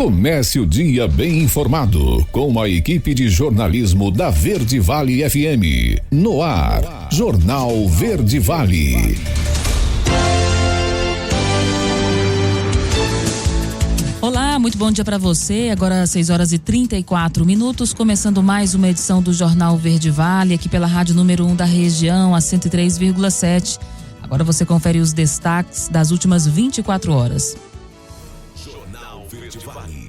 Comece o dia bem informado com a equipe de jornalismo da Verde Vale FM. No ar, Jornal Verde Vale. Olá, muito bom dia para você. Agora 6h34, começando mais uma edição do Jornal Verde Vale, aqui pela rádio número 1 da região, a 103,7. Agora você confere os destaques das últimas 24 horas. Jornal Verde Vale.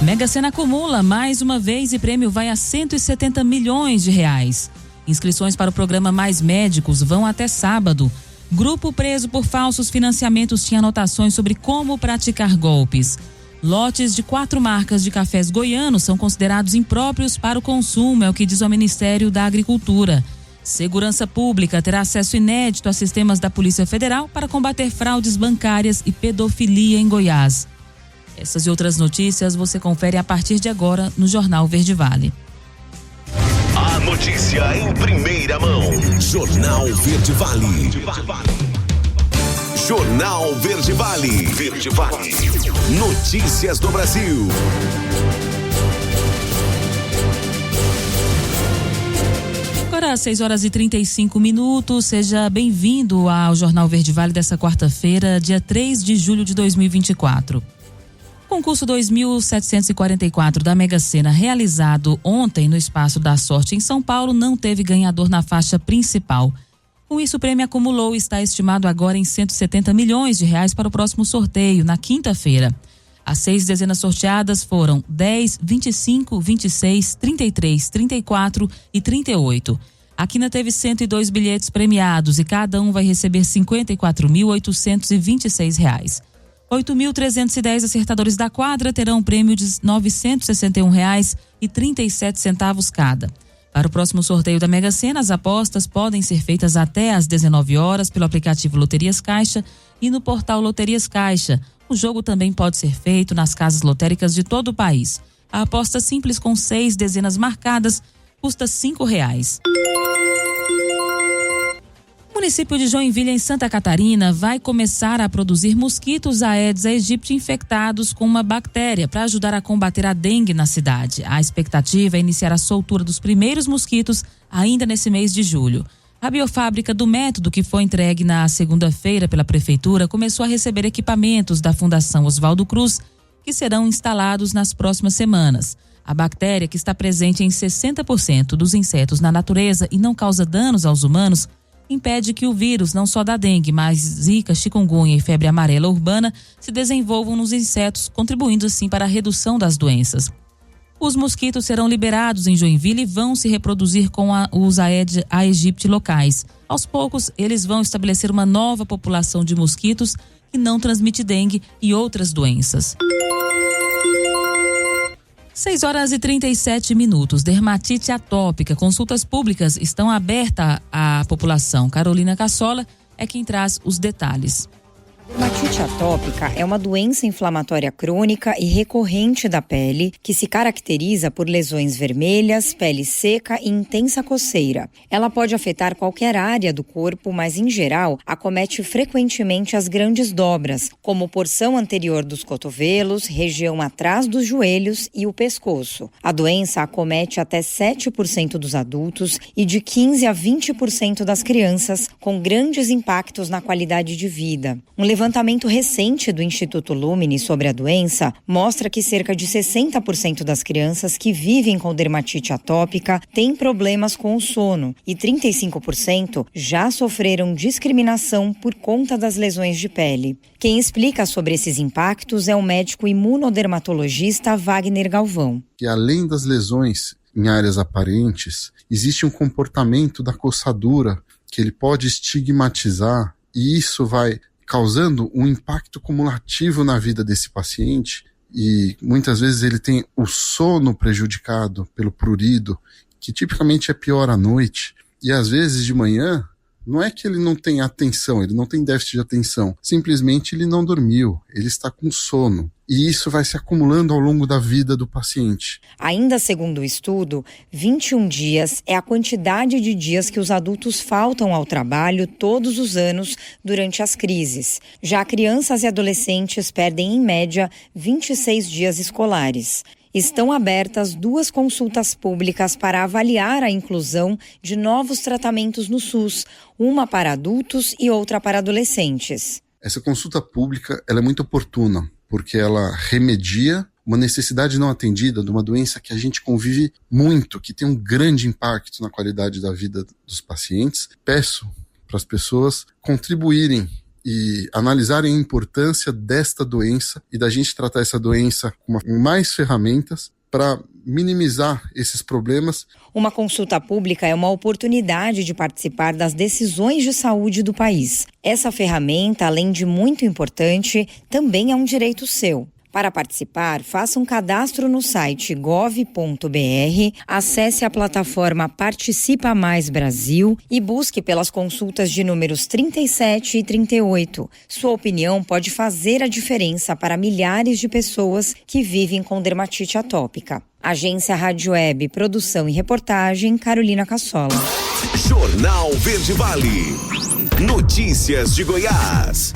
Mega Sena acumula mais uma vez e prêmio vai a 170 milhões de reais. Inscrições para o programa Mais Médicos vão até sábado. Grupo preso por falsos financiamentos tinha anotações sobre como praticar golpes. Lotes de 4 marcas de cafés goianos são considerados impróprios para o consumo, é o que diz o Ministério da Agricultura. Segurança Pública terá acesso inédito a sistemas da Polícia Federal para combater fraudes bancárias e pedofilia em Goiás. Essas e outras notícias você confere a partir de agora no Jornal Verde Vale. A notícia em primeira mão. Jornal Verde Vale. Jornal Verde Vale. Verde Vale. Notícias do Brasil. Agora 6h35, seja bem-vindo ao Jornal Verde Vale dessa quarta-feira, dia 3 de julho de 2024. O concurso 2744 da Mega Sena, realizado ontem no Espaço da Sorte em São Paulo, não teve ganhador na faixa principal. Com isso, o prêmio acumulou e está estimado agora em 170 milhões de reais para o próximo sorteio, na quinta-feira. As 6 dezenas sorteadas foram 10, 25, 26, 33, 34 e 38. A quina teve 102 bilhetes premiados e cada um vai receber R$ 54.826. R$ 8.310 acertadores da quadra terão um prêmio de R$ 961,37 cada. Para o próximo sorteio da Mega Sena, as apostas podem ser feitas até às 19 horas pelo aplicativo Loterias Caixa e no portal Loterias Caixa. O jogo também pode ser feito nas casas lotéricas de todo o país. A aposta simples com 6 dezenas marcadas custa R$ 5,00. O município de Joinville, em Santa Catarina, vai começar a produzir mosquitos Aedes aegypti infectados com uma bactéria para ajudar a combater a dengue na cidade. A expectativa é iniciar a soltura dos primeiros mosquitos ainda nesse mês de julho. A biofábrica do método, que foi entregue na segunda-feira pela prefeitura, começou a receber equipamentos da Fundação Oswaldo Cruz, que serão instalados nas próximas semanas. A bactéria, que está presente em 60% dos insetos na natureza e não causa danos aos humanos, impede que o vírus, não só da dengue, mas zika, chikungunya e febre amarela urbana, se desenvolvam nos insetos, contribuindo assim para a redução das doenças. Os mosquitos serão liberados em Joinville e vão se reproduzir com os Aedes aegypti locais. Aos poucos, eles vão estabelecer uma nova população de mosquitos que não transmite dengue e outras doenças. 6h37, dermatite atópica. Consultas públicas estão abertas à população. Carolina Cassola é quem traz os detalhes. Dermatite atópica é uma doença inflamatória crônica e recorrente da pele que se caracteriza por lesões vermelhas, pele seca e intensa coceira. Ela pode afetar qualquer área do corpo, mas em geral acomete frequentemente as grandes dobras, como porção anterior dos cotovelos, região atrás dos joelhos e o pescoço. A doença acomete até 7% dos adultos e de 15% a 20% das crianças, com grandes impactos na qualidade de vida. Um levantamento recente do Instituto Lumine sobre a doença mostra que cerca de 60% das crianças que vivem com dermatite atópica têm problemas com o sono e 35% já sofreram discriminação por conta das lesões de pele. Quem explica sobre esses impactos é o médico imunodermatologista Wagner Galvão. Que além das lesões em áreas aparentes, existe um comportamento da coçadura que ele pode estigmatizar e isso vai causando um impacto cumulativo na vida desse paciente e muitas vezes ele tem o sono prejudicado pelo prurido, que tipicamente é pior à noite, e às vezes de manhã não é que ele não tem atenção, ele não tem déficit de atenção, simplesmente ele não dormiu, ele está com sono. e isso vai se acumulando ao longo da vida do paciente. Ainda segundo o estudo, 21 dias é a quantidade de dias que os adultos faltam ao trabalho todos os anos durante as crises. Já crianças e adolescentes perdem, em média, 26 dias escolares. Estão abertas 2 consultas públicas para avaliar a inclusão de novos tratamentos no SUS, uma para adultos e outra para adolescentes. Essa consulta pública ela é muito oportuna, porque ela remedia uma necessidade não atendida de uma doença que a gente convive muito, que tem um grande impacto na qualidade da vida dos pacientes. Peço para as pessoas contribuírem e analisarem a importância desta doença e da gente tratar essa doença com mais ferramentas para minimizar esses problemas. Uma consulta pública é uma oportunidade de participar das decisões de saúde do país. Essa ferramenta, além de muito importante, também é um direito seu. Para participar, faça um cadastro no site gov.br, acesse a plataforma Participa Mais Brasil e busque pelas consultas de números 37 e 38. Sua opinião pode fazer a diferença para milhares de pessoas que vivem com dermatite atópica. Agência Rádio Web, produção e reportagem, Carolina Cassola. Jornal Verde Vale. Notícias de Goiás.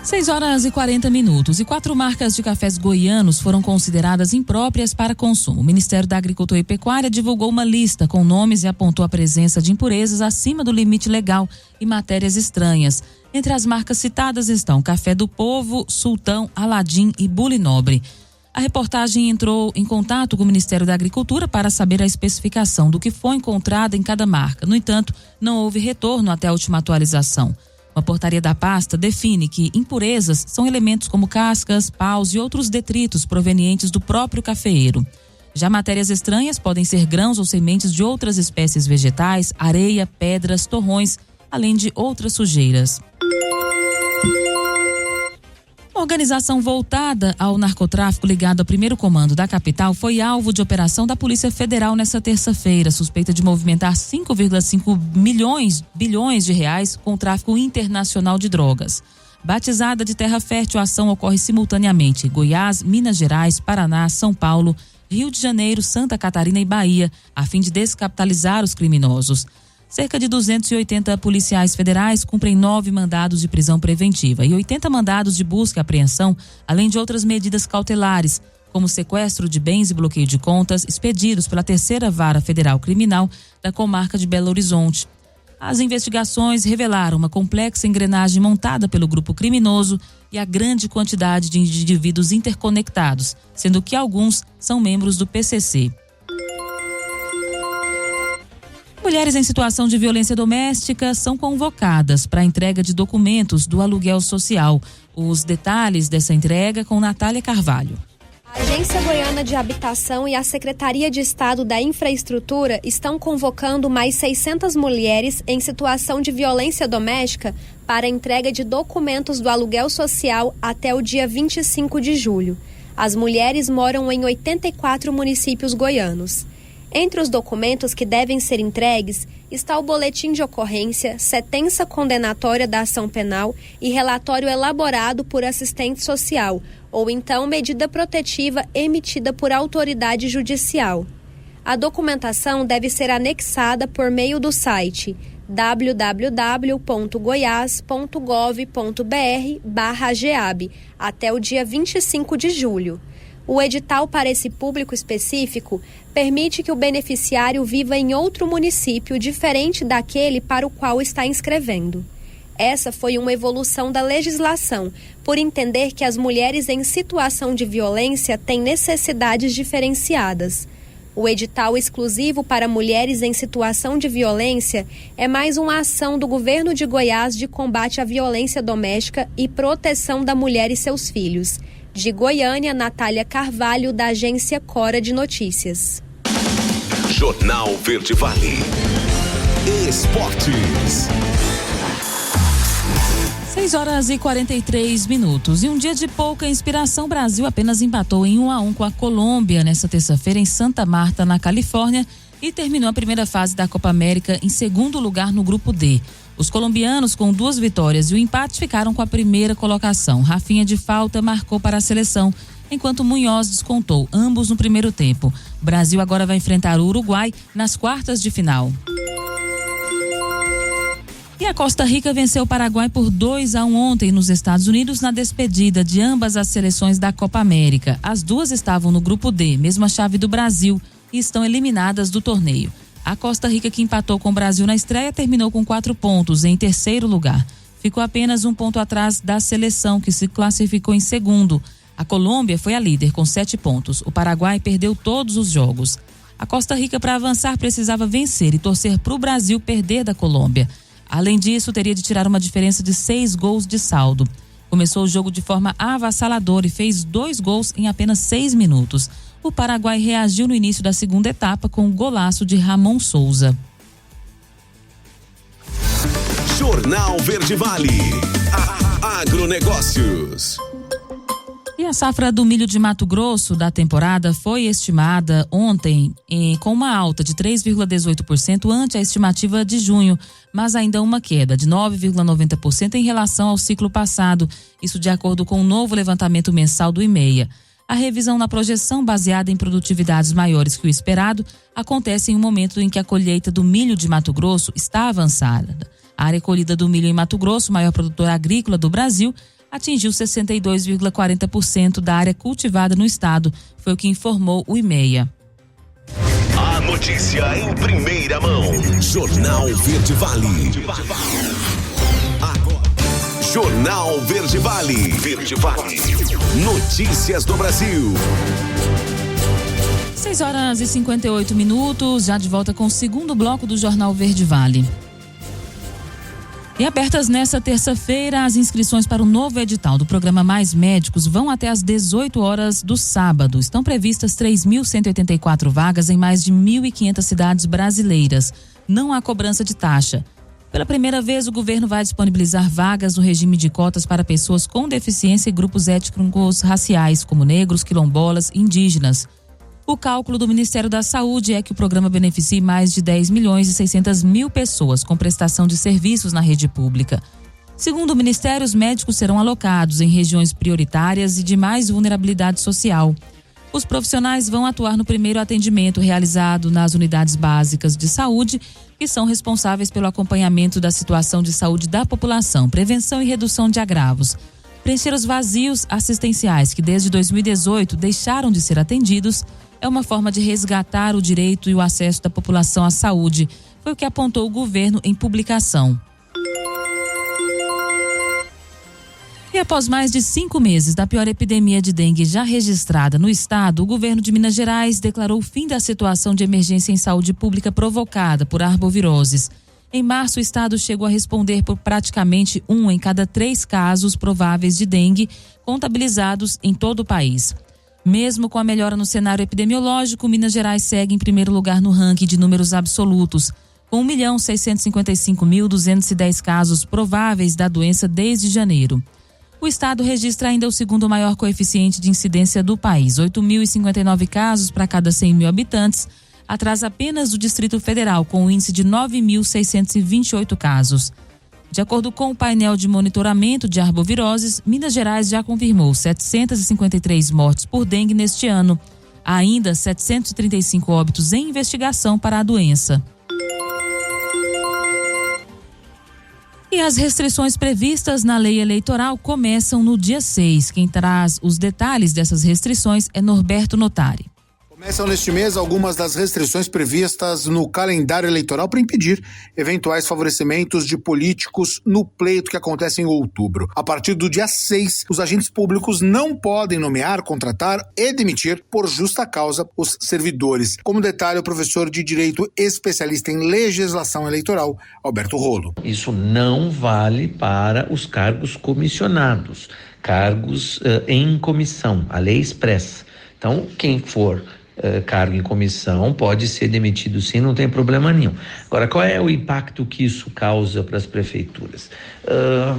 6h40. E 4 marcas de cafés goianos foram consideradas impróprias para consumo. O Ministério da Agricultura e Pecuária divulgou uma lista com nomes e apontou a presença de impurezas acima do limite legal e matérias estranhas. Entre as marcas citadas estão Café do Povo, Sultão, Aladim e Bule Nobre. A reportagem entrou em contato com o Ministério da Agricultura para saber a especificação do que foi encontrado em cada marca. No entanto, não houve retorno até a última atualização. Uma portaria da pasta define que impurezas são elementos como cascas, paus e outros detritos provenientes do próprio cafeeiro. Já matérias estranhas podem ser grãos ou sementes de outras espécies vegetais, areia, pedras, torrões, além de outras sujeiras. Uma organização voltada ao narcotráfico ligada ao primeiro comando da capital foi alvo de operação da Polícia Federal nesta terça-feira, suspeita de movimentar 5,5 bilhões de reais com o tráfico internacional de drogas. Batizada de Terra Fértil, a ação ocorre simultaneamente em Goiás, Minas Gerais, Paraná, São Paulo, Rio de Janeiro, Santa Catarina e Bahia, a fim de descapitalizar os criminosos. Cerca de 280 policiais federais cumprem 9 mandados de prisão preventiva e 80 mandados de busca e apreensão, além de outras medidas cautelares, como sequestro de bens e bloqueio de contas, expedidos pela 3ª Vara Federal Criminal da comarca de Belo Horizonte. As investigações revelaram uma complexa engrenagem montada pelo grupo criminoso e a grande quantidade de indivíduos interconectados, sendo que alguns são membros do PCC. Mulheres em situação de violência doméstica são convocadas para a entrega de documentos do aluguel social. Os detalhes dessa entrega com Natália Carvalho. A Agência Goiana de Habitação e a Secretaria de Estado da Infraestrutura estão convocando mais 600 mulheres em situação de violência doméstica para a entrega de documentos do aluguel social até o dia 25 de julho. As mulheres moram em 84 municípios goianos. Entre os documentos que devem ser entregues está o boletim de ocorrência, sentença condenatória da ação penal e relatório elaborado por assistente social, ou então medida protetiva emitida por autoridade judicial. A documentação deve ser anexada por meio do site www.goias.gov.br/GEAB até o dia 25 de julho. O edital para esse público específico permite que o beneficiário viva em outro município diferente daquele para o qual está inscrevendo. Essa foi uma evolução da legislação, por entender que as mulheres em situação de violência têm necessidades diferenciadas. O edital exclusivo para mulheres em situação de violência é mais uma ação do governo de Goiás de combate à violência doméstica e proteção da mulher e seus filhos. De Goiânia, Natália Carvalho, da agência Cora de Notícias. Jornal Verde Vale. Esportes. 6h43. E um dia de pouca inspiração, o Brasil apenas empatou em 1-1 com a Colômbia nesta terça-feira em Santa Marta, na Califórnia, e terminou a primeira fase da Copa América em segundo lugar no grupo D. Os colombianos, com 2 vitórias e o empate, ficaram com a primeira colocação. Rafinha, de falta, marcou para a seleção, enquanto Munhoz descontou, ambos no primeiro tempo. O Brasil agora vai enfrentar o Uruguai nas quartas de final. E a Costa Rica venceu o Paraguai por 2-1 ontem nos Estados Unidos, na despedida de ambas as seleções da Copa América. As duas estavam no grupo D, mesma chave do Brasil, e estão eliminadas do torneio. A Costa Rica, que empatou com o Brasil na estreia, terminou com 4 pontos em terceiro lugar. Ficou apenas 1 ponto atrás da seleção, que se classificou em segundo. A Colômbia foi a líder com 7 pontos. O Paraguai perdeu todos os jogos. A Costa Rica, para avançar, precisava vencer e torcer para o Brasil perder da Colômbia. Além disso, teria de tirar uma diferença de 6 gols de saldo. Começou o jogo de forma avassaladora e fez 2 gols em apenas 6 minutos. O Paraguai reagiu no início da segunda etapa com o golaço de Ramon Souza. Jornal Verde Vale. Agronegócios. E a safra do milho de Mato Grosso da temporada foi estimada ontem com uma alta de 3,18% ante a estimativa de junho, mas ainda uma queda de 9,90% em relação ao ciclo passado, isso de acordo com o novo levantamento mensal do IMEA. A revisão na projeção, baseada em produtividades maiores que o esperado, acontece em um momento em que a colheita do milho de Mato Grosso está avançada. A área colhida do milho em Mato Grosso, maior produtor agrícola do Brasil, atingiu 62,40% da área cultivada no estado, foi o que informou o IMEA. A notícia em primeira mão. Jornal Verde Vale. Agora, Jornal Verde Vale. Verde Vale. Notícias do Brasil. 6h58, já de volta com o segundo bloco do Jornal Verde Vale. E abertas nesta terça-feira, as inscrições para o novo edital do programa Mais Médicos vão até às 18 horas do sábado. Estão previstas 3.184 vagas em mais de 1.500 cidades brasileiras. Não há cobrança de taxa. Pela primeira vez, o governo vai disponibilizar vagas no regime de cotas para pessoas com deficiência e grupos étnicos raciais, como negros, quilombolas e indígenas. O cálculo do Ministério da Saúde é que o programa beneficie mais de 10.600.000 pessoas com prestação de serviços na rede pública. Segundo o Ministério, os médicos serão alocados em regiões prioritárias e de mais vulnerabilidade social. Os profissionais vão atuar no primeiro atendimento realizado nas unidades básicas de saúde, que são responsáveis pelo acompanhamento da situação de saúde da população, prevenção e redução de agravos. Preencher os vazios assistenciais que desde 2018 deixaram de ser atendidos é uma forma de resgatar o direito e o acesso da população à saúde, foi o que apontou o governo em publicação. E após mais de 5 meses da pior epidemia de dengue já registrada no estado, o governo de Minas Gerais declarou o fim da situação de emergência em saúde pública provocada por arboviroses. Em março, o estado chegou a responder por praticamente 1 em cada 3 casos prováveis de dengue contabilizados em todo o país. Mesmo com a melhora no cenário epidemiológico, Minas Gerais segue em primeiro lugar no ranking de números absolutos, com 1.655.210 casos prováveis da doença desde janeiro. O estado registra ainda o segundo maior coeficiente de incidência do país, 8.059 casos para cada 100.000 habitantes, atrás apenas do Distrito Federal, com um índice de 9.628 casos. De acordo com o painel de monitoramento de arboviroses, Minas Gerais já confirmou 753 mortes por dengue neste ano. Há ainda 735 óbitos em investigação para a doença. E as restrições previstas na lei eleitoral começam no dia 6. Quem traz os detalhes dessas restrições é Norberto Notari. Começam neste mês algumas das restrições previstas no calendário eleitoral para impedir eventuais favorecimentos de políticos no pleito que acontece em outubro. A partir do dia 6, os agentes públicos não podem nomear, contratar e demitir por justa causa os servidores. Como detalha o professor de Direito especialista em legislação eleitoral, Alberto Rolo. Isso não vale para os cargos comissionados, cargos em comissão, a lei expressa. Então, quem for cargo em comissão pode ser demitido sim, não tem problema nenhum. Agora, qual é o impacto que isso causa para as prefeituras?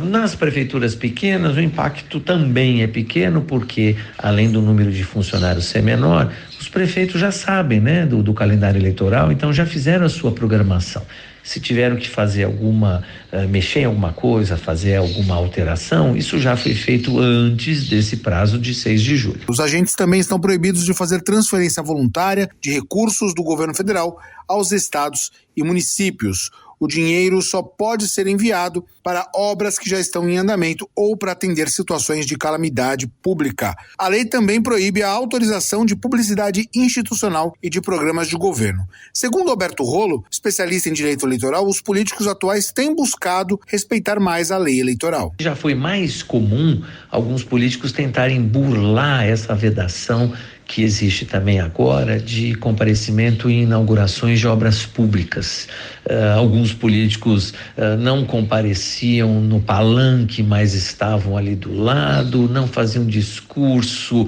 Nas prefeituras pequenas, o impacto também é pequeno, porque além do número de funcionários ser menor, Os prefeitos já sabem, né, do calendário eleitoral, então já fizeram a sua programação. Se tiveram que fazer mexer em alguma coisa, fazer alguma alteração, isso já foi feito antes desse prazo de 6 de julho. Os agentes também estão proibidos de fazer transferência voluntária de recursos do governo federal aos estados e municípios. O dinheiro só pode ser enviado para obras que já estão em andamento ou para atender situações de calamidade pública. A lei também proíbe a autorização de publicidade institucional e de programas de governo. Segundo Alberto Rolo, especialista em direito eleitoral, os políticos atuais têm buscado respeitar mais a lei eleitoral. Já foi mais comum alguns políticos tentarem burlar essa vedação que existe também agora de comparecimento em inaugurações de obras públicas. Alguns políticos não compareciam no palanque, mas estavam ali do lado, não faziam discurso,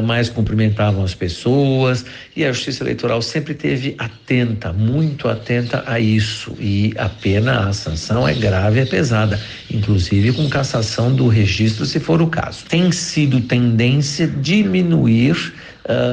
mas cumprimentavam as pessoas, e a Justiça Eleitoral sempre esteve atenta, muito atenta a isso, e a pena, a sanção é grave, é pesada, inclusive com cassação do registro, se for o caso. Tem sido tendência diminuir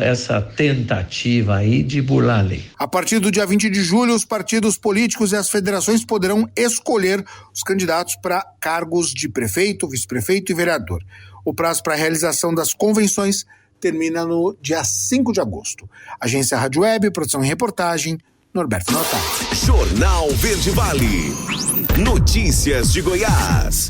essa tentativa aí de burlar a lei. A partir do dia 20 de julho, os partidos políticos e as federações poderão escolher os candidatos para cargos de prefeito, vice-prefeito e vereador. O prazo para a realização das convenções termina no dia 5 de agosto. Agência Rádio Web, produção e reportagem, Norberto Notari. Jornal Verde Vale. Notícias de Goiás.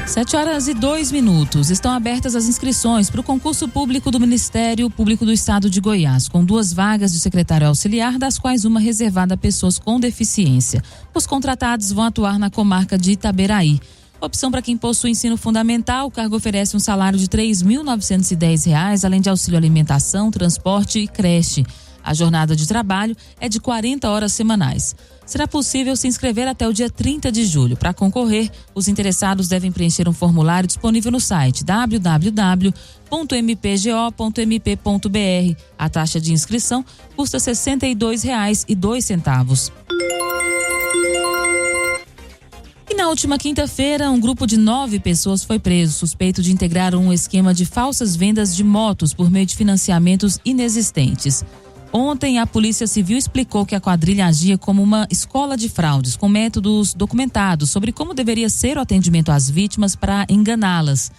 7h02. Estão abertas as inscrições para o concurso público do Ministério Público do Estado de Goiás, com 2 vagas de secretário auxiliar, das quais uma reservada a pessoas com deficiência. Os contratados vão atuar na comarca de Itaberaí. Opção para quem possui ensino fundamental, o cargo oferece um salário de R$ 3.910, além de auxílio alimentação, transporte e creche. A jornada de trabalho é de 40 horas semanais. Será possível se inscrever até o dia 30 de julho. Para concorrer, os interessados devem preencher um formulário disponível no site www.mpgo.mp.br. A taxa de inscrição custa R$ 62,02. E na última quinta-feira, um grupo de 9 pessoas foi preso, suspeito de integrar um esquema de falsas vendas de motos por meio de financiamentos inexistentes. Ontem, a Polícia Civil explicou que a quadrilha agia como uma escola de fraudes, com métodos documentados sobre como deveria ser o atendimento às vítimas para enganá-las.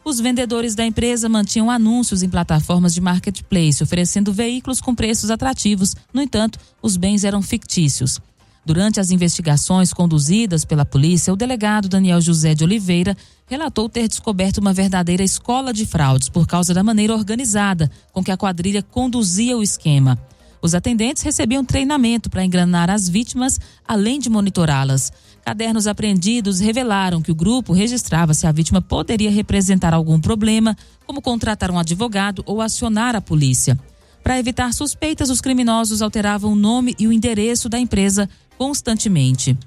Os vendedores da empresa mantinham anúncios em plataformas de marketplace, oferecendo veículos com preços atrativos. No entanto, os bens eram fictícios. Durante as investigações conduzidas pela polícia, o delegado Daniel José de Oliveira relatou ter descoberto uma verdadeira escola de fraudes por causa da maneira organizada com que a quadrilha conduzia o esquema. Os atendentes recebiam treinamento para enganar as vítimas, além de monitorá-las. Cadernos apreendidos revelaram que o grupo registrava se a vítima poderia representar algum problema, como contratar um advogado ou acionar a polícia. Para evitar suspeitas, os criminosos alteravam o nome e o endereço da empresa constantemente.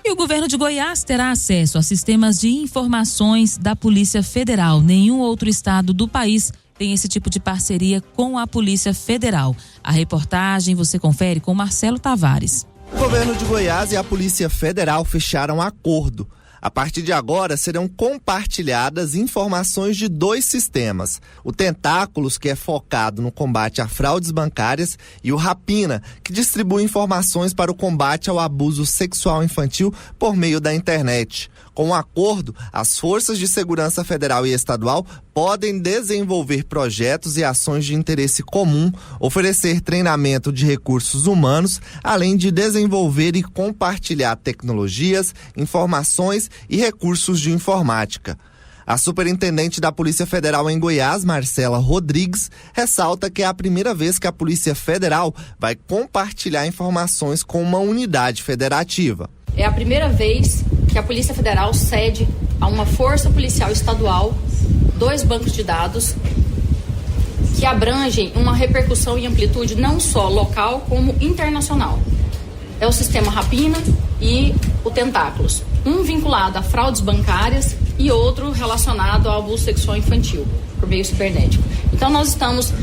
E o governo de Goiás terá acesso a sistemas de informações da Polícia Federal. Nenhum outro estado do país tem esse tipo de parceria com a Polícia Federal. A reportagem você confere com Marcelo Tavares. O governo de Goiás e a Polícia Federal fecharam acordo. A partir de agora, serão compartilhadas informações de 2 sistemas. O Tentáculos, que é focado no combate a fraudes bancárias, e o Rapina, que distribui informações para o combate ao abuso sexual infantil por meio da internet. Com o acordo, as forças de segurança federal e estadual podem desenvolver projetos e ações de interesse comum, oferecer treinamento de recursos humanos, além de desenvolver e compartilhar tecnologias, informações e recursos de informática. A superintendente da Polícia Federal em Goiás, Marcela Rodrigues, ressalta que é a primeira vez que a Polícia Federal vai compartilhar informações com uma unidade federativa. É a primeira vez que a Polícia Federal cede a uma força policial estadual 2 bancos de dados que abrangem uma repercussão e amplitude não só local como internacional. É o sistema Rapina e o Tentáculos, um vinculado a fraudes bancárias e outro relacionado ao abuso sexual infantil por meio cibernético. Então nós estamos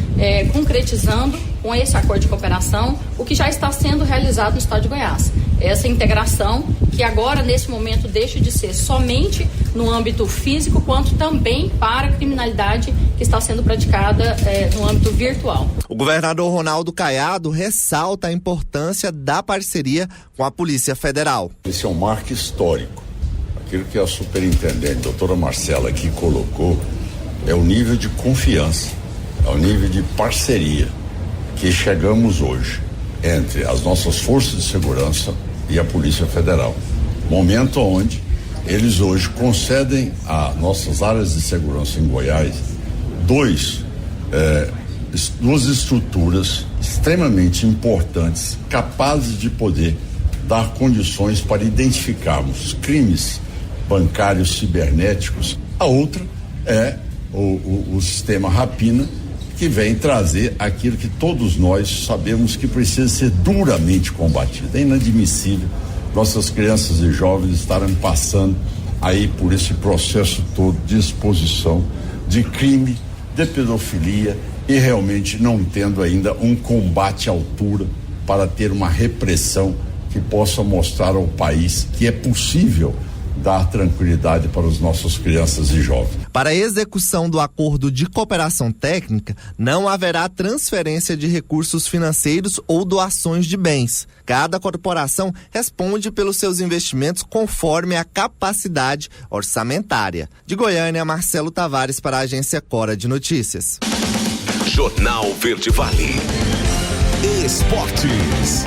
concretizando com esse acordo de cooperação, o que já está sendo realizado no estado de Goiás. Essa integração que agora, nesse momento, deixa de ser somente no âmbito físico, quanto também para a criminalidade que está sendo praticada no âmbito virtual. O governador Ronaldo Caiado ressalta a importância da parceria com a Polícia Federal. Esse é um marco histórico. Aquilo que a superintendente, doutora Marcela, aqui colocou, é o nível de confiança, é o nível de parceria que chegamos hoje entre as nossas forças de segurança e a Polícia Federal. Momento onde eles hoje concedem a nossas áreas de segurança em Goiás duas estruturas extremamente importantes, capazes de poder dar condições para identificarmos crimes bancários cibernéticos. A outra é o sistema Rapina, que vem trazer aquilo que todos nós sabemos que precisa ser duramente combatido. É inadmissível nossas crianças e jovens estarem passando aí por esse processo todo de exposição, de crime, de pedofilia e realmente não tendo ainda um combate à altura para ter uma repressão que possa mostrar ao país que é possível dar tranquilidade para as nossas crianças e jovens. Para a execução do acordo de cooperação técnica, não haverá transferência de recursos financeiros ou doações de bens. Cada corporação responde pelos seus investimentos conforme a capacidade orçamentária. De Goiânia, Marcelo Tavares para a Agência Cora de Notícias. Jornal Verde Vale. Esportes.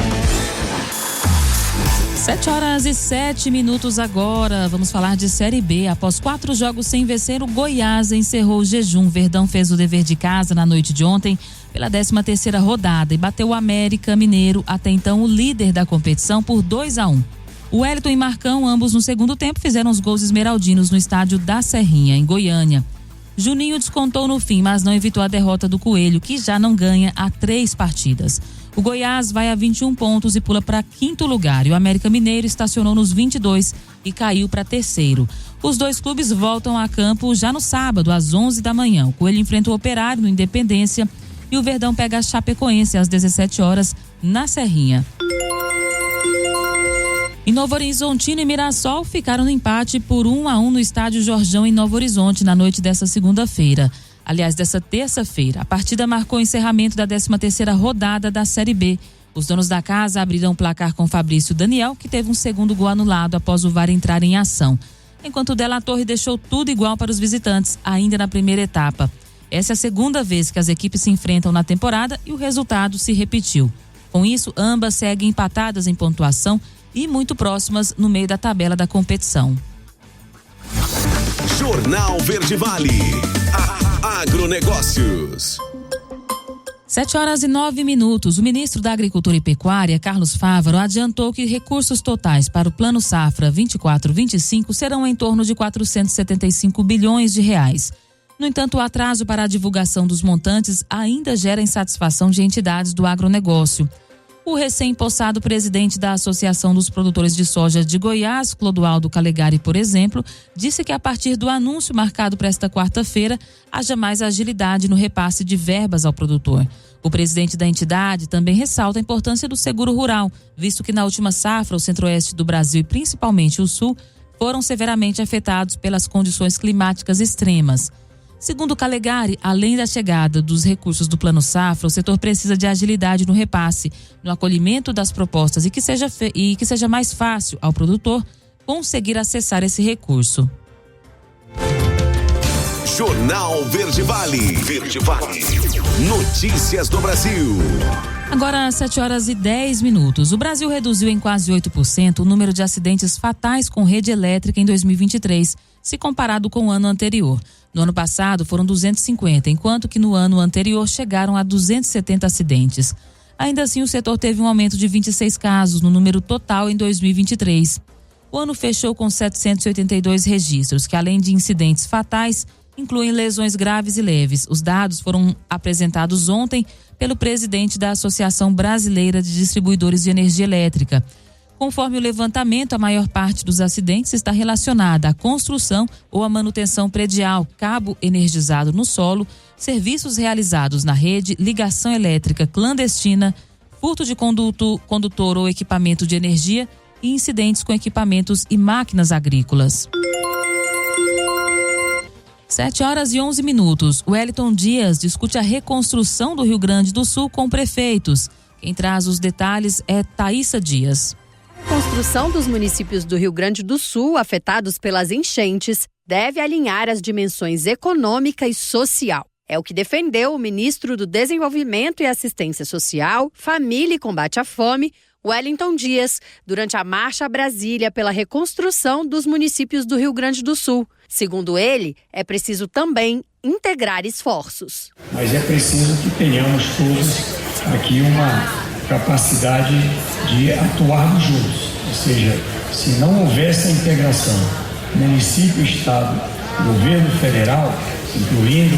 7h07 agora. Vamos falar de Série B. Após 4 jogos sem vencer, o Goiás encerrou o jejum. Verdão fez o dever de casa na noite de ontem pela 13ª rodada e bateu o América Mineiro, até então o líder da competição, por 2-1. O Wellington e Marcão, ambos no segundo tempo, fizeram os gols esmeraldinos no estádio da Serrinha, em Goiânia. Juninho descontou no fim, mas não evitou a derrota do Coelho, que já não ganha há 3 partidas. O Goiás vai a 21 pontos e pula para 5º lugar. E o América Mineiro estacionou nos 22 e caiu para 3º. Os dois clubes voltam a campo já no sábado, às 11 da manhã. O Coelho enfrenta o Operário no Independência e o Verdão pega a Chapecoense às 17 horas na Serrinha. E Novo Horizontino e Mirassol ficaram no empate por 1-1 no estádio Jorjão, em Novo Horizonte, na noite dessa segunda-feira. Aliás, dessa terça-feira. A partida marcou o encerramento da 13ª rodada da Série B. Os donos da casa abriram o placar com Fabrício Daniel, que teve um segundo gol anulado após o VAR entrar em ação. Enquanto o Della Torre deixou tudo igual para os visitantes, ainda na primeira etapa. Essa é a segunda vez que as equipes se enfrentam na temporada e o resultado se repetiu. Com isso, ambas seguem empatadas em pontuação e muito próximas no meio da tabela da competição. Jornal Verde Vale. Agronegócios. 7h09. O ministro da Agricultura e Pecuária, Carlos Fávaro, adiantou que recursos totais para o Plano Safra 24-25 serão em torno de 475 bilhões de reais. No entanto, o atraso para a divulgação dos montantes ainda gera insatisfação de entidades do agronegócio. O recém-possado presidente da Associação dos Produtores de Soja de Goiás, Clodoaldo Calegari, por exemplo, disse que a partir do anúncio marcado para esta quarta-feira, haja mais agilidade no repasse de verbas ao produtor. O presidente da entidade também ressalta a importância do seguro rural, visto que na última safra o centro-oeste do Brasil e principalmente o sul foram severamente afetados pelas condições climáticas extremas. Segundo Calegari, além da chegada dos recursos do Plano Safra, o setor precisa de agilidade no repasse, no acolhimento das propostas e que seja mais fácil ao produtor conseguir acessar esse recurso. Jornal Verde Vale. Verde Vale. Notícias do Brasil. Agora, 7h10. O Brasil reduziu em quase 8% o número de acidentes fatais com rede elétrica em 2023, se comparado com o ano anterior. No ano passado foram 250, enquanto que no ano anterior chegaram a 270 acidentes. Ainda assim, o setor teve um aumento de 26 casos no número total em 2023. O ano fechou com 782 registros, que além de incidentes fatais, incluem lesões graves e leves. Os dados foram apresentados ontem pelo presidente da Associação Brasileira de Distribuidores de Energia Elétrica. Conforme o levantamento, a maior parte dos acidentes está relacionada à construção ou à manutenção predial, cabo energizado no solo, serviços realizados na rede, ligação elétrica clandestina, furto de condutor ou equipamento de energia e incidentes com equipamentos e máquinas agrícolas. 7h11. Wellington Dias discute a reconstrução do Rio Grande do Sul com prefeitos. Quem traz os detalhes é Thaísa Dias. A construção dos municípios do Rio Grande do Sul afetados pelas enchentes deve alinhar as dimensões econômica e social. É o que defendeu o ministro do Desenvolvimento e Assistência Social, Família e Combate à Fome, Wellington Dias, durante a Marcha a Brasília pela reconstrução dos municípios do Rio Grande do Sul. Segundo ele, é preciso também integrar esforços. Mas é preciso que tenhamos todos aqui uma capacidade de atuarmos juntos. Ou seja, se não houvesse a integração município, estado, governo federal, incluindo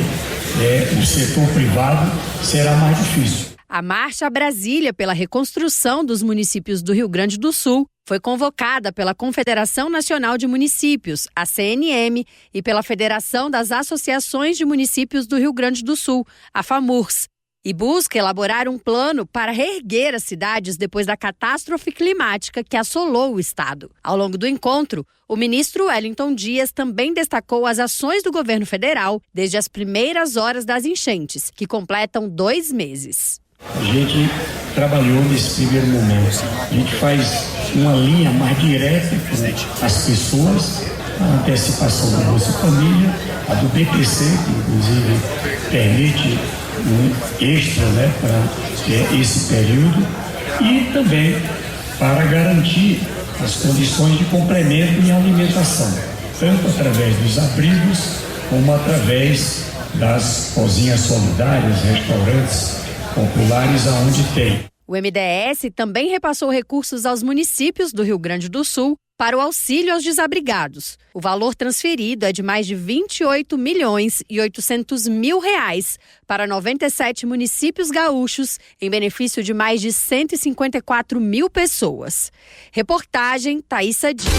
o setor privado, será mais difícil. A Marcha a Brasília pela reconstrução dos municípios do Rio Grande do Sul foi convocada pela Confederação Nacional de Municípios, a CNM, e pela Federação das Associações de Municípios do Rio Grande do Sul, a FAMURS, e busca elaborar um plano para reerguer as cidades depois da catástrofe climática que assolou o estado. Ao longo do encontro, o ministro Wellington Dias também destacou as ações do governo federal desde as primeiras horas das enchentes, que completam 2 meses. A gente trabalhou nesse primeiro momento. A gente faz uma linha mais direta com as pessoas, a antecipação da Bolsa Família, a do BPC, que inclusive permite um extra para esse período, e também para garantir as condições de complemento em alimentação, tanto através dos abrigos como através das cozinhas solidárias, restaurantes populares aonde tem. O MDS também repassou recursos aos municípios do Rio Grande do Sul para o auxílio aos desabrigados. O valor transferido é de mais de 28.800.000 reais para 97 municípios gaúchos, em benefício de mais de 154 mil pessoas. Reportagem Thaísa Dias.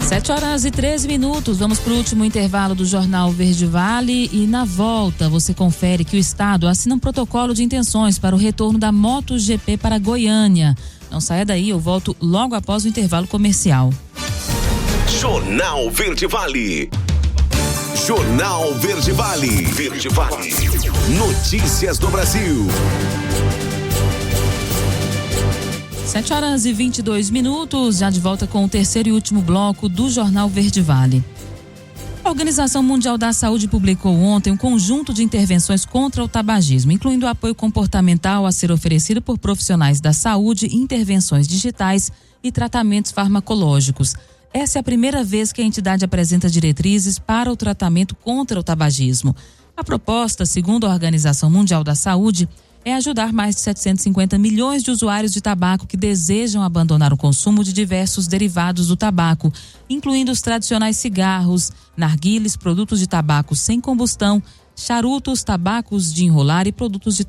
7h13. Vamos para o último intervalo do Jornal Verde Vale e na volta você confere que o estado assina um protocolo de intenções para o retorno da MotoGP para Goiânia. Não saia daí, eu volto logo após o intervalo comercial. Jornal Verde Vale. Jornal Verde Vale. Verde Vale. Notícias do Brasil. 7h22, já de volta com o terceiro e último bloco do Jornal Verde Vale. A Organização Mundial da Saúde publicou ontem um conjunto de intervenções contra o tabagismo, incluindo o apoio comportamental a ser oferecido por profissionais da saúde, intervenções digitais e tratamentos farmacológicos. Essa é a primeira vez que a entidade apresenta diretrizes para o tratamento contra o tabagismo. A proposta, segundo a Organização Mundial da Saúde, é ajudar mais de 750 milhões de usuários de tabaco que desejam abandonar o consumo de diversos derivados do tabaco, incluindo os tradicionais cigarros, narguilés, produtos de tabaco sem combustão, charutos, tabacos de enrolar e produtos de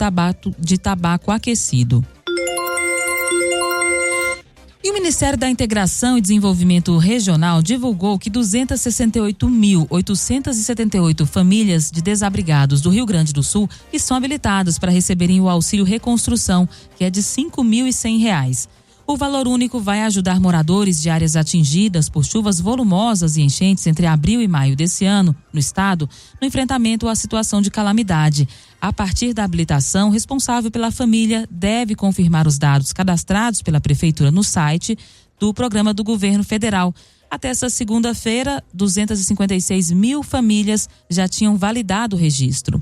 tabaco aquecido. E o Ministério da Integração e Desenvolvimento Regional divulgou que 268.878 famílias de desabrigados do Rio Grande do Sul estão habilitadas para receberem o auxílio reconstrução, que é de R$ 5.100. O valor único vai ajudar moradores de áreas atingidas por chuvas volumosas e enchentes entre abril e maio desse ano, no estado, no enfrentamento à situação de calamidade. A partir da habilitação, o responsável pela família deve confirmar os dados cadastrados pela Prefeitura no site do Programa do Governo Federal. Até essa segunda-feira, 256 mil famílias já tinham validado o registro.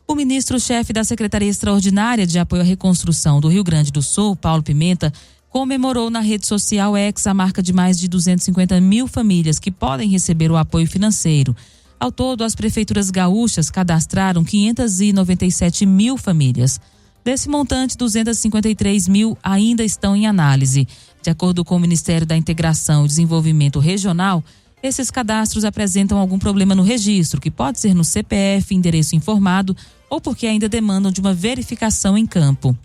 O ministro-chefe da Secretaria Extraordinária de Apoio à Reconstrução do Rio Grande do Sul, Paulo Pimenta, comemorou na rede social X a marca de mais de 250 mil famílias que podem receber o apoio financeiro. Ao todo, as prefeituras gaúchas cadastraram 597 mil famílias. Desse montante, 253 mil ainda estão em análise. De acordo com o Ministério da Integração e Desenvolvimento Regional, esses cadastros apresentam algum problema no registro, que pode ser no CPF, endereço informado, ou porque ainda demandam de uma verificação em campo.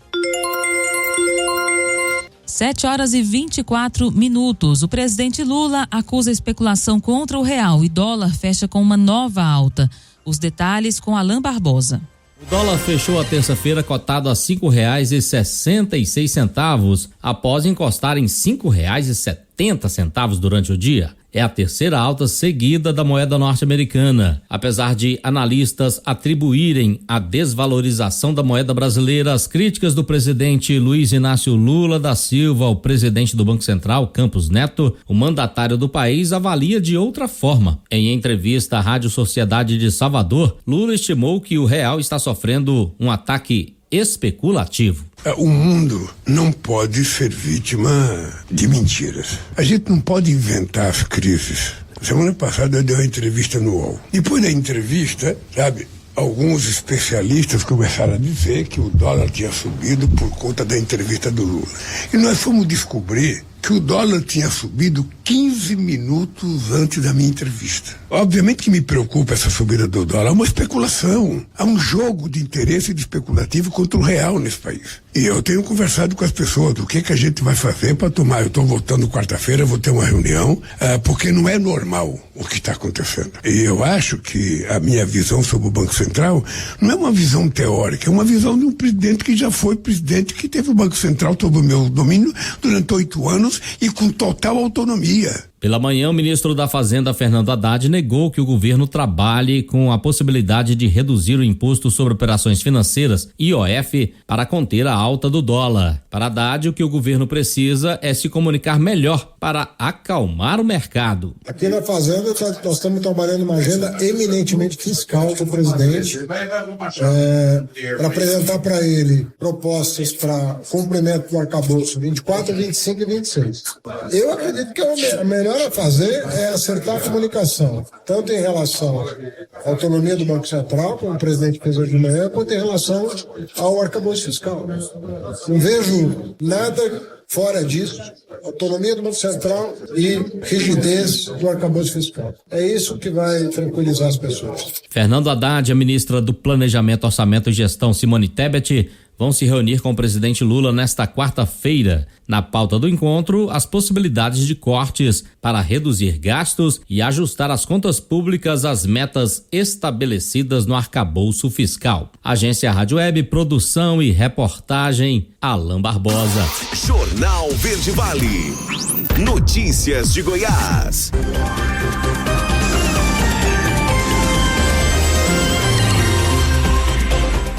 7h24. O presidente Lula acusa especulação contra o real e dólar fecha com uma nova alta. Os detalhes com Alain Barbosa. O dólar fechou a terça-feira cotado a R$5,66, após encostar em R$5,70 durante o dia. É a terceira alta seguida da moeda norte-americana. Apesar de analistas atribuírem a desvalorização da moeda brasileira às críticas do presidente Luiz Inácio Lula da Silva ao presidente do Banco Central, Campos Neto, o mandatário do país avalia de outra forma. Em entrevista à Rádio Sociedade de Salvador, Lula estimou que o real está sofrendo um ataque especulativo. O mundo não pode ser vítima de mentiras. A gente não pode inventar as crises. Semana passada eu dei uma entrevista no UOL. Depois da entrevista, alguns especialistas começaram a dizer que o dólar tinha subido por conta da entrevista do Lula. E nós fomos descobrir que o dólar tinha subido 15 minutos antes da minha entrevista. Obviamente que me preocupa essa subida do dólar, é uma especulação, há um jogo de interesse especulativo contra o real nesse país. E eu tenho conversado com as pessoas do que a gente vai fazer para tomar. Eu estou voltando quarta-feira, vou ter uma reunião, porque não é normal o que está acontecendo. E eu acho que a minha visão sobre o Banco Central não é uma visão teórica, é uma visão de um presidente que já foi presidente, que teve o Banco Central sob o meu domínio durante 8 anos e com total autonomia. Pela manhã, o ministro da Fazenda, Fernando Haddad, negou que o governo trabalhe com a possibilidade de reduzir o imposto sobre operações financeiras, IOF, para conter a alta do dólar. Para Haddad, o que o governo precisa é se comunicar melhor para acalmar o mercado. Aqui na Fazenda, nós estamos trabalhando uma agenda eminentemente fiscal com o presidente, para apresentar para ele propostas para cumprimento do arcabouço 24, 25 e 26. Eu acredito que é a melhor a fazer é acertar a comunicação, tanto em relação à autonomia do Banco Central, como o presidente fez hoje de manhã, quanto em relação ao arcabouço fiscal. Não vejo nada fora disso, autonomia do Banco Central e rigidez do arcabouço fiscal. É isso que vai tranquilizar as pessoas. Fernando Haddad, a ministra do Planejamento, Orçamento e Gestão, Simone Tebet, vão se reunir com o presidente Lula nesta quarta-feira. Na pauta do encontro, as possibilidades de cortes para reduzir gastos e ajustar as contas públicas às metas estabelecidas no arcabouço fiscal. Agência Rádio Web, produção e reportagem, Alain Barbosa. Jornal Verde Vale. Notícias de Goiás.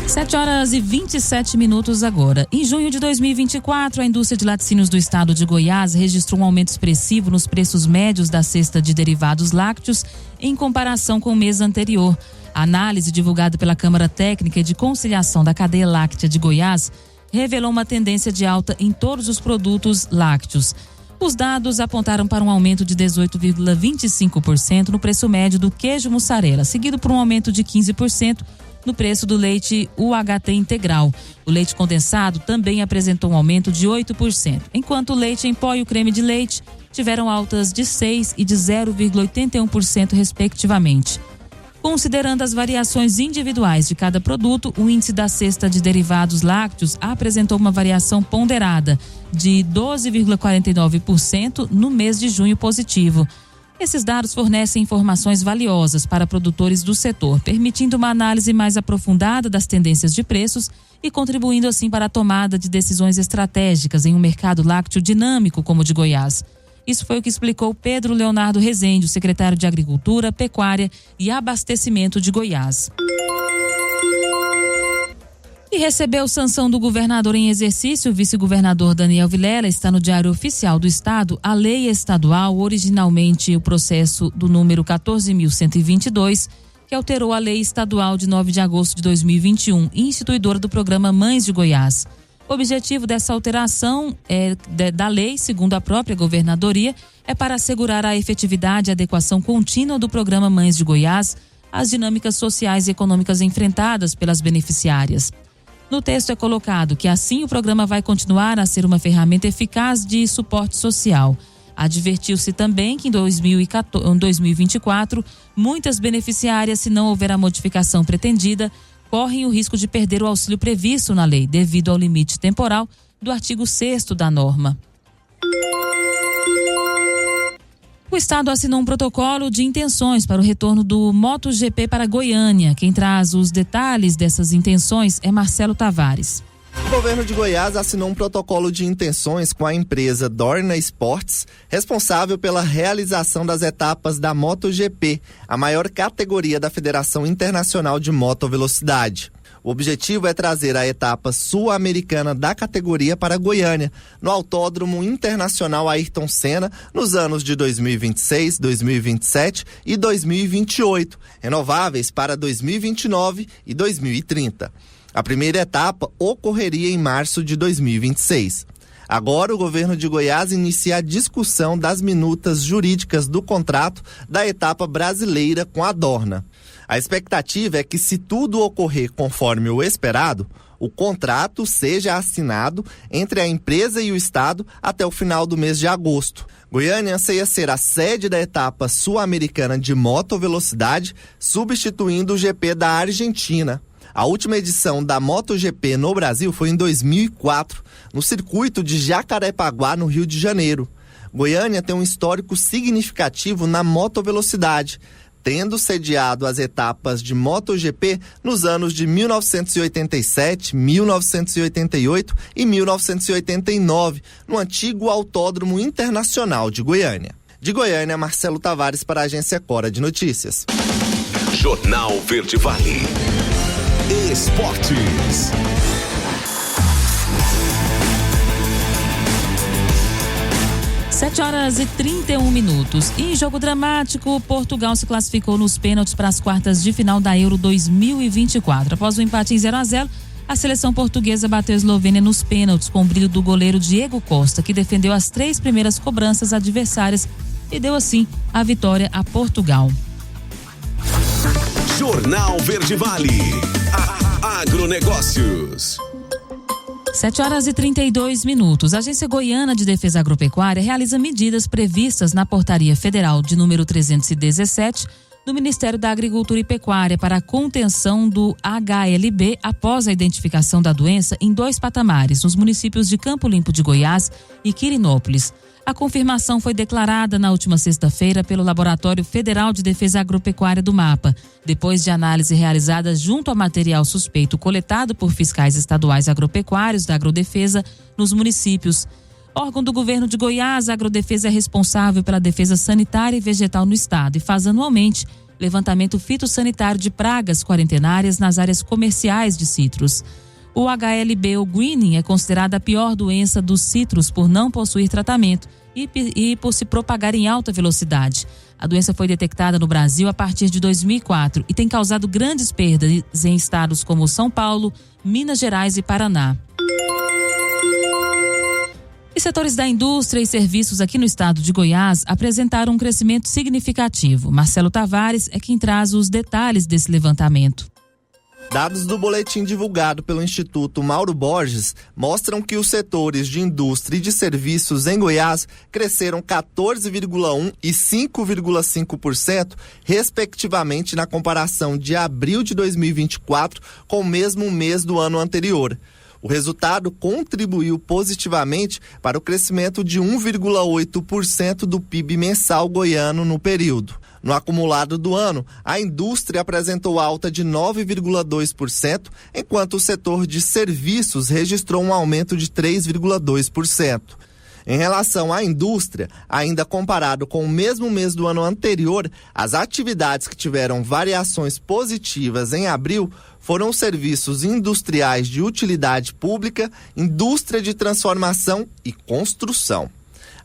7h27 agora. Em junho de 2024, a indústria de laticínios do estado de Goiás registrou um aumento expressivo nos preços médios da cesta de derivados lácteos em comparação com o mês anterior. A análise divulgada pela Câmara Técnica de Conciliação da Cadeia Láctea de Goiás revelou uma tendência de alta em todos os produtos lácteos. Os dados apontaram para um aumento de 18,25% no preço médio do queijo mussarela, seguido por um aumento de 15% no preço do leite UHT integral. O leite condensado também apresentou um aumento de 8%, enquanto o leite em pó e o creme de leite tiveram altas de 6% e de 0,81% respectivamente. Considerando as variações individuais de cada produto, o índice da cesta de derivados lácteos apresentou uma variação ponderada de 12,49% no mês de junho positivo. Esses dados fornecem informações valiosas para produtores do setor, permitindo uma análise mais aprofundada das tendências de preços e contribuindo assim para a tomada de decisões estratégicas em um mercado lácteo dinâmico como o de Goiás. Isso foi o que explicou Pedro Leonardo Rezende, o secretário de Agricultura, Pecuária e Abastecimento de Goiás. E recebeu sanção do governador em exercício, o vice-governador Daniel Vilela. Está no Diário Oficial do Estado a lei estadual, originalmente o processo do número 14.122, que alterou a lei estadual de 9 de agosto de 2021, instituidora do programa Mães de Goiás. O objetivo dessa alteração da lei, segundo a própria governadoria, é para assegurar a efetividade e adequação contínua do programa Mães de Goiás às dinâmicas sociais e econômicas enfrentadas pelas beneficiárias. No texto é colocado que assim o programa vai continuar a ser uma ferramenta eficaz de suporte social. Advertiu-se também que em 2024, muitas beneficiárias, se não houver a modificação pretendida, correm o risco de perder o auxílio previsto na lei, devido ao limite temporal do artigo 6º da norma. O estado assinou um protocolo de intenções para o retorno do MotoGP para Goiânia. Quem traz os detalhes dessas intenções é Marcelo Tavares. O governo de Goiás assinou um protocolo de intenções com a empresa Dorna Esportes, responsável pela realização das etapas da MotoGP, a maior categoria da Federação Internacional de Motovelocidade. O objetivo é trazer a etapa sul-americana da categoria para Goiânia, no Autódromo Internacional Ayrton Senna, nos anos de 2026, 2027 e 2028, renováveis para 2029 e 2030. A primeira etapa ocorreria em março de 2026. Agora, o governo de Goiás inicia a discussão das minutas jurídicas do contrato da etapa brasileira com a Dorna. A expectativa é que, se tudo ocorrer conforme o esperado, o contrato seja assinado entre a empresa e o estado até o final do mês de agosto. Goiânia anseia ser a sede da etapa sul-americana de motovelocidade, substituindo o GP da Argentina. A última edição da MotoGP no Brasil foi em 2004, no circuito de Jacarepaguá, no Rio de Janeiro. Goiânia tem um histórico significativo na motovelocidade, tendo sediado as etapas de MotoGP nos anos de 1987, 1988 e 1989, no antigo Autódromo Internacional de Goiânia. De Goiânia, Marcelo Tavares para a Agência Cora de Notícias. Jornal Verde Vale. Esportes. Sete horas e 31 minutos. Em jogo dramático, Portugal se classificou nos pênaltis para as quartas de final da Euro 2024. Após o empate em 0-0, a seleção portuguesa bateu a Eslovênia nos pênaltis com o brilho do goleiro Diego Costa, que defendeu as 3 primeiras cobranças adversárias e deu assim a vitória a Portugal. Jornal Verde Vale. Agronegócios. 7 horas e 32 minutos. A Agência Goiana de Defesa Agropecuária realiza medidas previstas na Portaria Federal de número 317 do Ministério da Agricultura e Pecuária para a contenção do HLB após a identificação da doença em 2 patamares, nos municípios de Campo Limpo de Goiás e Quirinópolis. A confirmação foi declarada na última sexta-feira pelo Laboratório Federal de Defesa Agropecuária do MAPA, depois de análise realizada junto a material suspeito coletado por fiscais estaduais agropecuários da Agrodefesa nos municípios. Órgão do governo de Goiás, a Agrodefesa é responsável pela defesa sanitária e vegetal no estado e faz anualmente levantamento fitossanitário de pragas quarentenárias nas áreas comerciais de citros. O HLB ou greening é considerada a pior doença dos citros por não possuir tratamento e por se propagar em alta velocidade. A doença foi detectada no Brasil a partir de 2004 e tem causado grandes perdas em estados como São Paulo, Minas Gerais e Paraná. E setores da indústria e serviços aqui no estado de Goiás apresentaram um crescimento significativo. Marcelo Tavares é quem traz os detalhes desse levantamento. Dados do boletim divulgado pelo Instituto Mauro Borges mostram que os setores de indústria e de serviços em Goiás cresceram 14,1% e 5,5%, respectivamente, na comparação de abril de 2024 com o mesmo mês do ano anterior. O resultado contribuiu positivamente para o crescimento de 1,8% do PIB mensal goiano no período. No acumulado do ano, a indústria apresentou alta de 9,2%, enquanto o setor de serviços registrou um aumento de 3,2%. Em relação à indústria, ainda comparado com o mesmo mês do ano anterior, as atividades que tiveram variações positivas em abril foram os serviços industriais de utilidade pública, indústria de transformação e construção.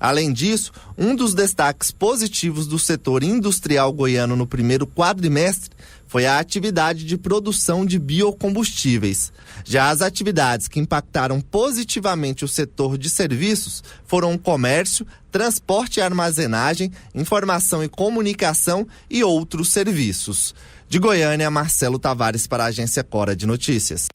Além disso, um dos destaques positivos do setor industrial goiano no primeiro quadrimestre foi a atividade de produção de biocombustíveis. Já as atividades que impactaram positivamente o setor de serviços foram o comércio, transporte e armazenagem, informação e comunicação e outros serviços. De Goiânia, Marcelo Tavares para a Agência Cora de Notícias.